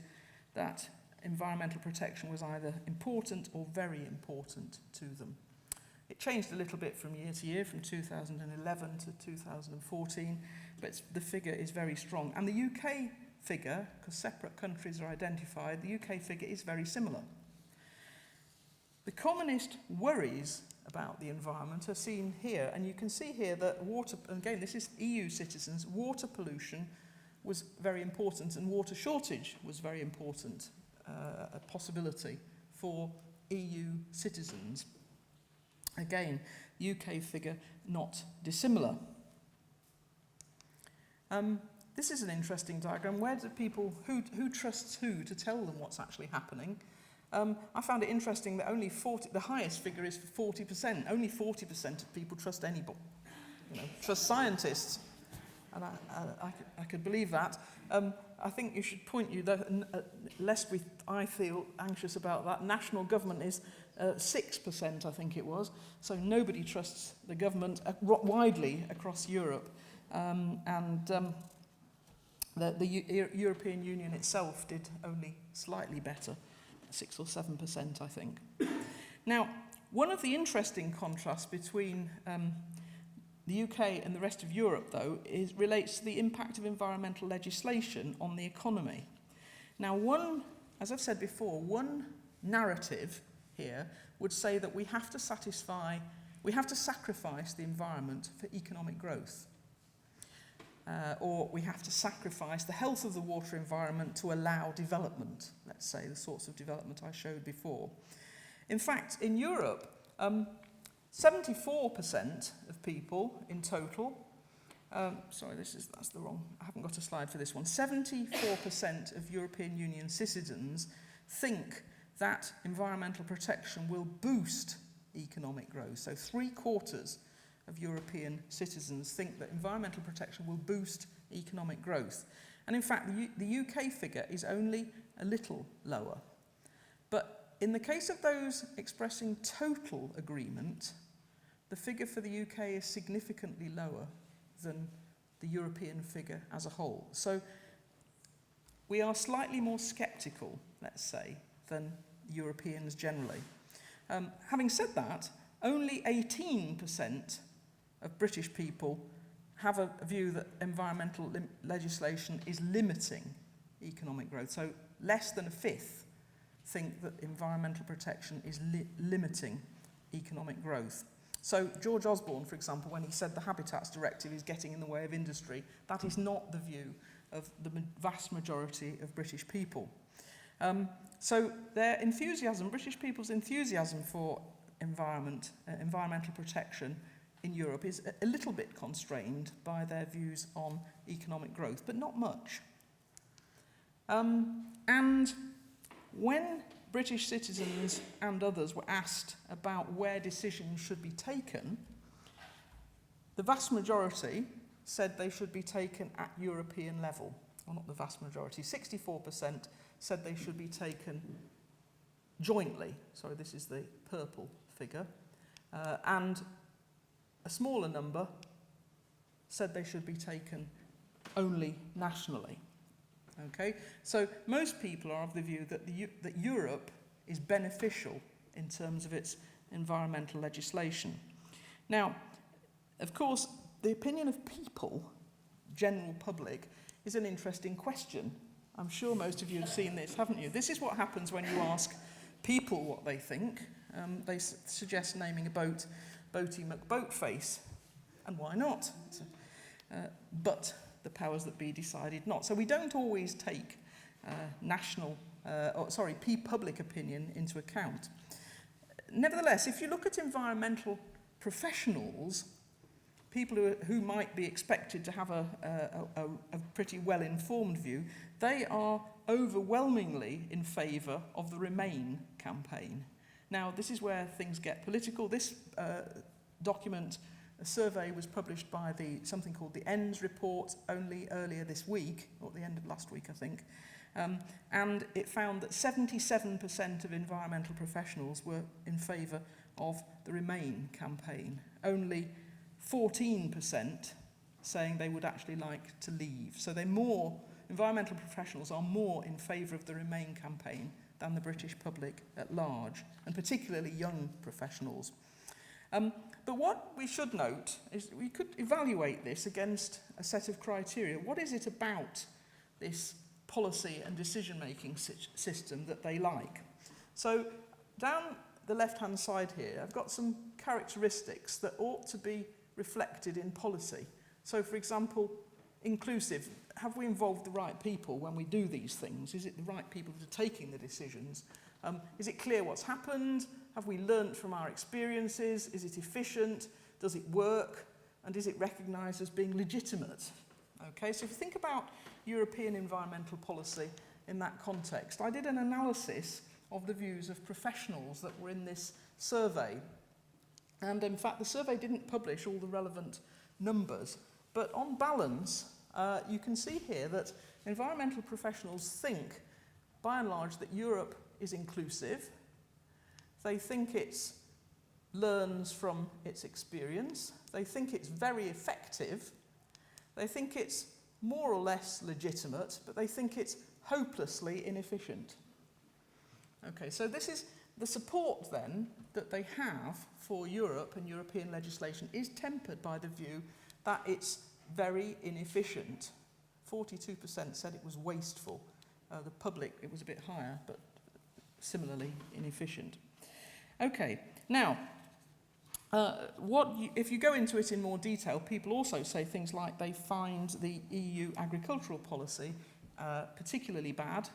that environmental protection was either important or very important to them. It changed a little bit from year to year, from 2011 to 2014, but the figure is very strong. And the UK figure, because separate countries are identified, the UK figure is very similar. The commonest worries about the environment are seen here, and you can see here that water, and again this is EU citizens, water pollution was very important and water shortage was very important, a possibility for EU citizens. Again, UK figure not dissimilar. This is an interesting diagram. Where do people, who trusts who to tell them what's actually happening? I found it interesting that only the highest figure is 40%. Only 40% of people trust anybody, trust scientists. And I could believe that. I think you should point you that, lest I feel anxious about that, national government is 6%, I think it was. So nobody trusts the government widely across Europe. The European Union itself did only slightly better 6 or 7%, I think. Now, one of the interesting contrasts between the UK and the rest of Europe, though, relates to the impact of environmental legislation on the economy. Now, as I've said before, one narrative here would say that we have to sacrifice the environment for economic growth. Or we have to sacrifice the health of the water environment to allow development, let's say, the sorts of development I showed before. In fact, in Europe, 74% of people in total, that's the wrong, I haven't got a slide for this one. 74% of European Union citizens think that environmental protection will boost economic growth. So 3/4 of European citizens think that environmental protection will boost economic growth. And in fact, the UK figure is only a little lower. But in the case of those expressing total agreement, the figure for the UK is significantly lower than the European figure as a whole. So we are slightly more sceptical, let's say, than Europeans generally. Having said that, only 18% of British people have a view that environmental legislation is limiting economic growth. So less than a fifth think that environmental protection is limiting economic growth. So George Osborne, for example, when he said the Habitats Directive is getting in the way of industry, that is not the view of the vast majority of British people. So their enthusiasm, British people's enthusiasm for environmental protection in Europe is a little bit constrained by their views on economic growth, but not much. And when British citizens and others were asked about where decisions should be taken, the vast majority said they should be taken at European level. Well, not the vast majority, 64% said they should be taken jointly. Sorry, this is the purple figure. And a smaller number said they should be taken only nationally. Okay, so most people are of the view that that Europe is beneficial in terms of its environmental legislation. Now, of course, the opinion of people, general public, is an interesting question. I'm sure most of you have seen this, haven't you? This is what happens when you ask people what they think. They suggest naming a boat Boaty McBoatface, and why not? But the powers that be decided not. So we don't always take public opinion into account. Nevertheless, if you look at environmental professionals, people who might be expected to have a pretty well-informed view, they are overwhelmingly in favour of the Remain campaign. Now, this is where things get political. This document, a survey, was published by something called the ENDS report only earlier this week, or at the end of last week, I think. And it found that 77% of environmental professionals were in favour of the Remain campaign. Only 14% saying they would actually like to leave. So environmental professionals are more in favour of the Remain campaign than the British public at large, and particularly young professionals. But what we should note is we could evaluate this against a set of criteria. What is it about this policy and decision-making system that they like? So down the left-hand side here, I've got some characteristics that ought to be reflected in policy. So, for example, inclusive. Have we involved the right people when we do these things? Is it the right people that are taking the decisions? Is it clear what's happened? Have we learnt from our experiences? Is it efficient? Does it work? And is it recognised as being legitimate? Okay, so if you think about European environmental policy in that context, I did an analysis of the views of professionals that were in this survey. And in fact, the survey didn't publish all the relevant numbers. But on balance, you can see here that environmental professionals think, by and large, that Europe is inclusive. They think it learns from its experience. They think it's very effective. They think it's more or less legitimate, but they think it's hopelessly inefficient. Okay, so this is the support then that they have for Europe and European legislation is tempered by the view that it's very inefficient. 42% said it was wasteful. The public, it was a bit higher, but similarly inefficient. Okay, now, if you go into it in more detail, people also say things like they find the EU agricultural policy particularly bad.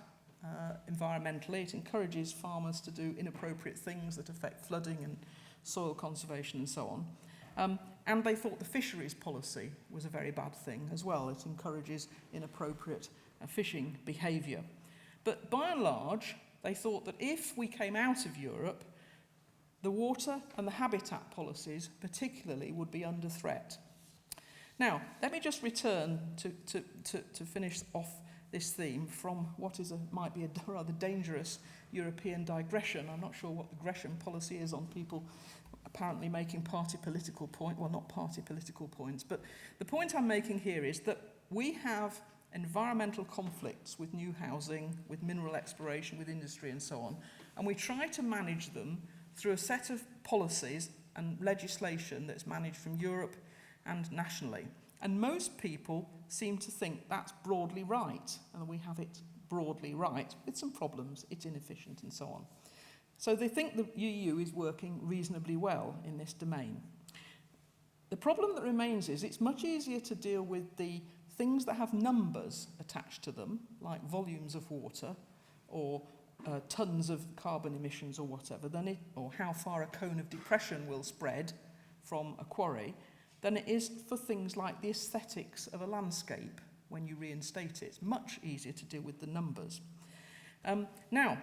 Environmentally, it encourages farmers to do inappropriate things that affect flooding and soil conservation and so on. And they thought the fisheries policy was a very bad thing as well. It encourages inappropriate fishing behaviour. But by and large, they thought that if we came out of Europe, the water and the habitat policies particularly would be under threat. Now, let me just return to finish off this theme from what might be a rather dangerous European digression. I'm not sure what the Gresham policy is on people apparently making party political points. Well, not party political points, but the point I'm making here is that we have environmental conflicts with new housing, with mineral exploration, with industry and so on, and we try to manage them through a set of policies and legislation that's managed from Europe and nationally. And most people seem to think that's broadly right, and we have it broadly right, with some problems, it's inefficient and so on. So they think the EU is working reasonably well in this domain. The problem that remains is it's much easier to deal with the things that have numbers attached to them, like volumes of water, or tons of carbon emissions or whatever, or how far a cone of depression will spread from a quarry, than it is for things like the aesthetics of a landscape when you reinstate it. It's much easier to deal with the numbers. Now,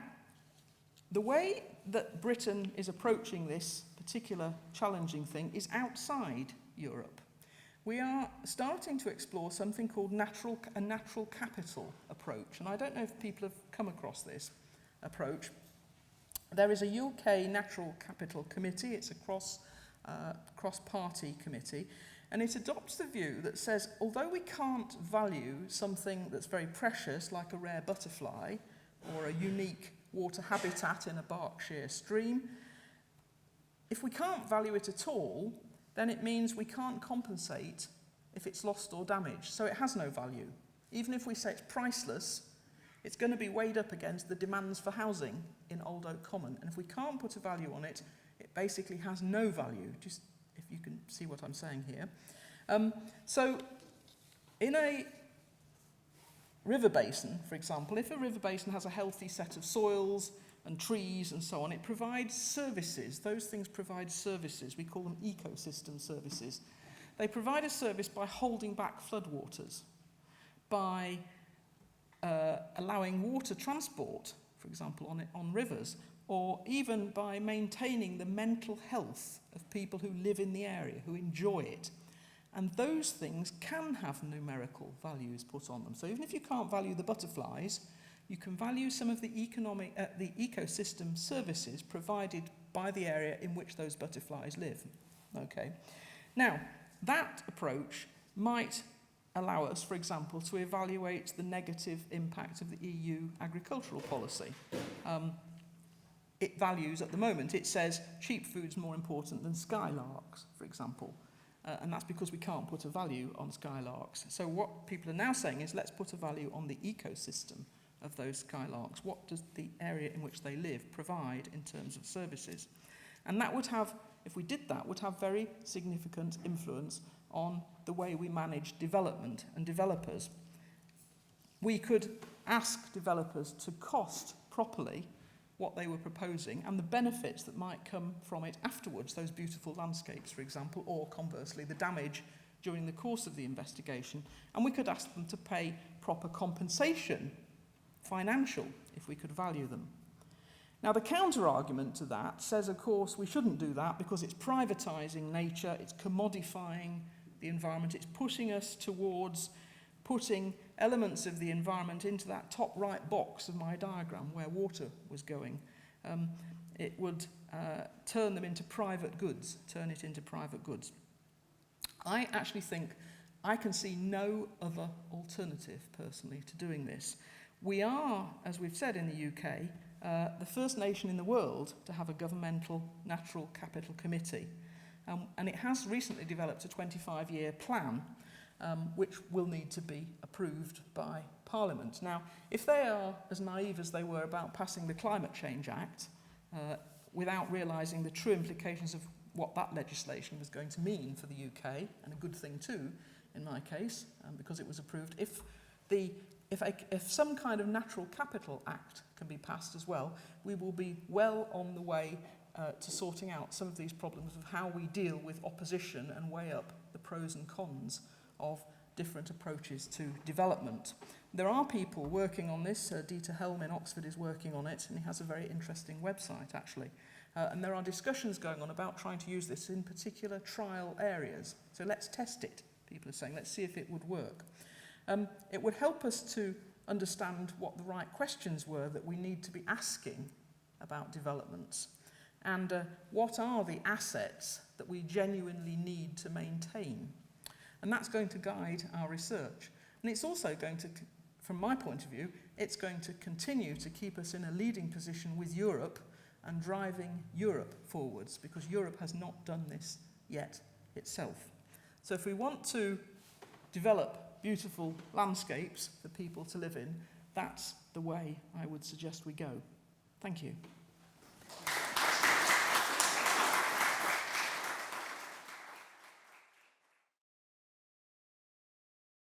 the way that Britain is approaching this particular challenging thing is outside Europe. We are starting to explore something called a natural capital approach, and I don't know if people have come across this approach. There is a UK Natural Capital Committee. It's a cross-party committee, and it adopts the view that says, although we can't value something that's very precious, like a rare butterfly or a unique water habitat in a Berkshire stream, if we can't value it at all, then it means we can't compensate if it's lost or damaged, so it has no value. Even if we say it's priceless, it's going to be weighed up against the demands for housing in Old Oak Common, and if we can't put a value on it, it basically has no value, just if you can see what I'm saying here. So in a river basin, for example, if a river basin has a healthy set of soils and trees and so on, it provides services. Those things provide services. We call them ecosystem services. They provide a service by holding back floodwaters, by allowing water transport, for example, on rivers, or even by maintaining the mental health of people who live in the area, who enjoy it. And those things can have numerical values put on them. So even if you can't value the butterflies, you can value some of the ecosystem services provided by the area in which those butterflies live. Okay. Now, that approach might allow us, for example, to evaluate the negative impact of the EU agricultural policy. It values, at the moment, it says cheap food's more important than skylarks, for example. And that's because we can't put a value on skylarks. So what people are now saying is, let's put a value on the ecosystem of those skylarks. What does the area in which they live provide in terms of services? And that would have, if we did that, would have very significant influence on the way we manage development and developers. We could ask developers to cost properly what they were proposing and the benefits that might come from it afterwards, those beautiful landscapes, for example, or conversely, the damage during the course of the investigation. And we could ask them to pay proper compensation, financial, if we could value them. Now, the counter-argument to that says, of course, we shouldn't do that because it's privatising nature, it's commodifying the environment, it's pushing us towards putting elements of the environment into that top right box of my diagram where water was going. It would turn them into private goods, turn it into private goods. I actually think I can see no other alternative, personally, to doing this. We are, as we've said in the UK, the first nation in the world to have a governmental natural capital committee. And it has recently developed a 25-year plan which will need to be approved by Parliament. Now, if they are as naive as they were about passing the Climate Change Act, without realising the true implications of what that legislation was going to mean for the UK, and a good thing too, in my case, because it was approved, if some kind of Natural Capital Act can be passed as well, we will be well on the way to sorting out some of these problems of how we deal with opposition and weigh up the pros and cons of different approaches to development. There are people working on this. Dieter Helm in Oxford is working on it, and he has a very interesting website, actually. And there are discussions going on about trying to use this in particular trial areas. So let's test it, people are saying. Let's see if it would work. It would help us to understand what the right questions were that we need to be asking about developments. And what are the assets that we genuinely need to maintain? And that's going to guide our research. And it's also going to, from my point of view, it's going to continue to keep us in a leading position with Europe and driving Europe forwards, because Europe has not done this yet itself. So if we want to develop beautiful landscapes for people to live in, that's the way I would suggest we go. Thank you.